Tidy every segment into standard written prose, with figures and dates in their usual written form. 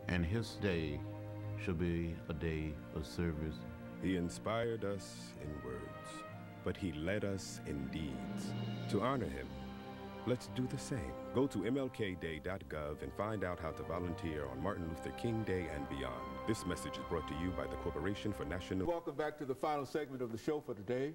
and his day shall be a day of service. He inspired us in words, but he led us in deeds. To honor him, let's do the same. Go to mlkday.gov and find out how to volunteer on Martin Luther King Day and beyond. This message is brought to you by the Corporation for National... Welcome back to the final segment of the show for today.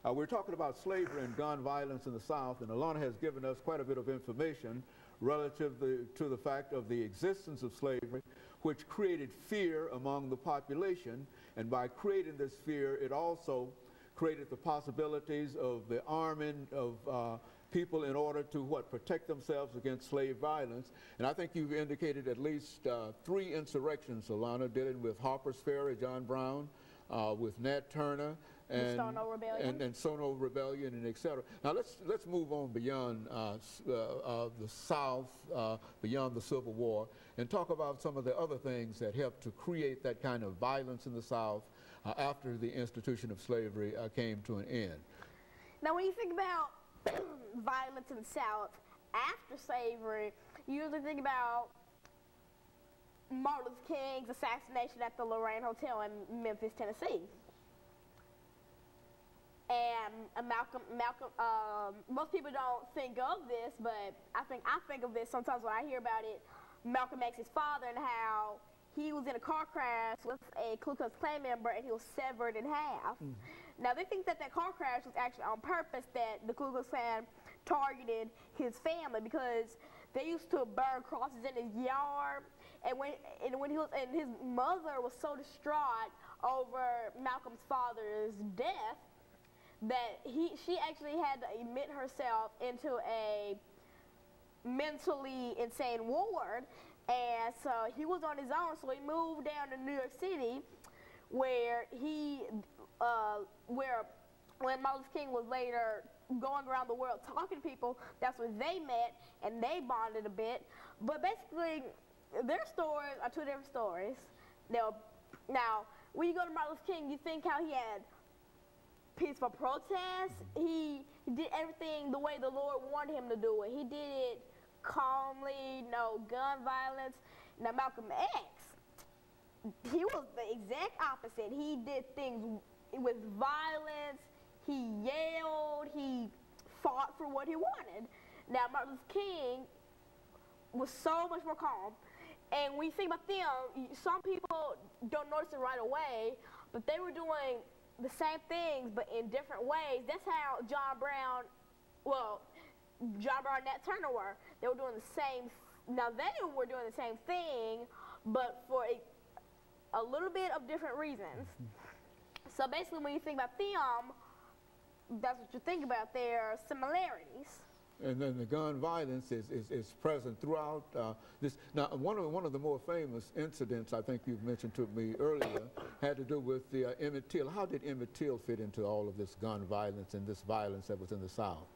We're talking about slavery and gun violence in the South, and Alana has given us quite a bit of information relative to the fact of the existence of slavery, which created fear among the population, and by creating this fear, it also created the possibilities of the arming of people in order to protect themselves against slave violence. And I think you've indicated at least 3 insurrections, Alana, dealing with Harper's Ferry, John Brown, with Nat Turner, and Stono Rebellion, and Stono Rebellion, and etc. Now let's move on beyond the South, beyond the Civil War, and talk about some of the other things that helped to create that kind of violence in the South after the institution of slavery came to an end. Now, when you think about violence in the South after slavery, you usually think about Martin Luther King's assassination at the Lorraine Hotel in Memphis, Tennessee. And Malcolm, most people don't think of this, but I think of this sometimes when I hear about it. Malcolm X's father and how he was in a car crash with a Ku Klux Klan member and he was severed in half. Now they think that car crash was actually on purpose, that the Ku Klux Klan targeted his family because they used to burn crosses in his yard, and when his mother was so distraught over Malcolm's father's death that she actually had to admit herself into a mentally insane ward, and so he was on his own. So he moved down to New York City, where when Martin Luther King was later going around the world talking to people, that's when they met and they bonded a bit. But basically, their stories are 2 different stories. Now, when you go to Martin Luther King, you think how he had peaceful protests. He did everything the way the Lord wanted him to do it. He did it calmly, no gun violence. Now, Malcolm X, he was the exact opposite. He did things with violence. He yelled. He fought for what he wanted. Now, Martin Luther King was so much more calm. And when you think about them, some people don't notice it right away, but they were doing the same things, but in different ways. That's how John Brown and Nat Turner were. They were doing the same. Now they were doing the same thing, but for a little bit of different reasons. So basically, when you think about them, that's what you think about, their similarities. And then the gun violence is present throughout this. Now, one of the more famous incidents I think you've mentioned to me earlier had to do with the Emmett Till. How did Emmett Till fit into all of this gun violence and this violence that was in the South?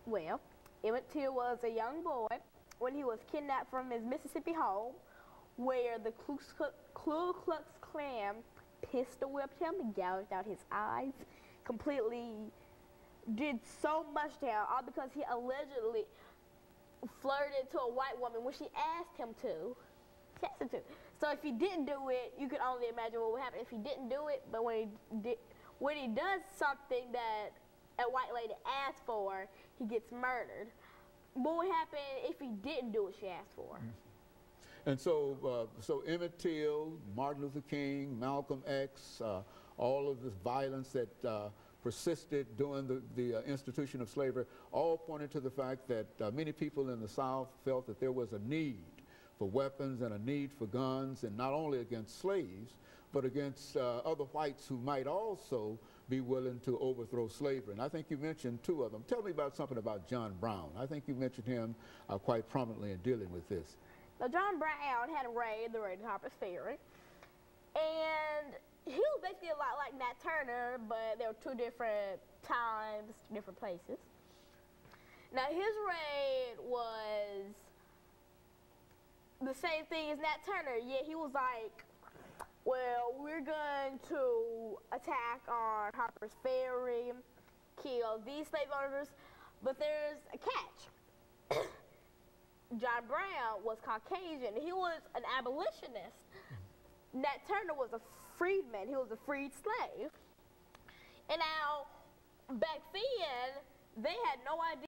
Well, Emmett Till was a young boy when he was kidnapped from his Mississippi home, where the Ku Klux Klan pistol whipped him, gouged out his eyes, completely did so much to him, all because he allegedly flirted to a white woman when she asked him to. So if he didn't do it, you could only imagine what would happen if he didn't do it. But when he does something that a white lady asked for, he gets murdered. What would happen if he didn't do what she asked for? And so, Emmett Till, Martin Luther King, Malcolm X, all of this violence that persisted during the institution of slavery, all pointed to the fact that many people in the South felt that there was a need for weapons and a need for guns, and not only against slaves, but against other whites who might also be willing to overthrow slavery. And I think you mentioned 2 of them. Tell me about something about John Brown. I think you mentioned him quite prominently in dealing with this. Now, John Brown had the raid of Harper's Ferry, and he was basically a lot like Nat Turner, but there were 2 different times, different places. Now, his raid was the same thing as Nat Turner, yet he was like, well, we're going to attack on Harper's Ferry, kill these slave owners, but there's a catch. John Brown was Caucasian. He was an abolitionist. Nat Turner was a freedman. He was a freed slave. And now, back then, they had no idea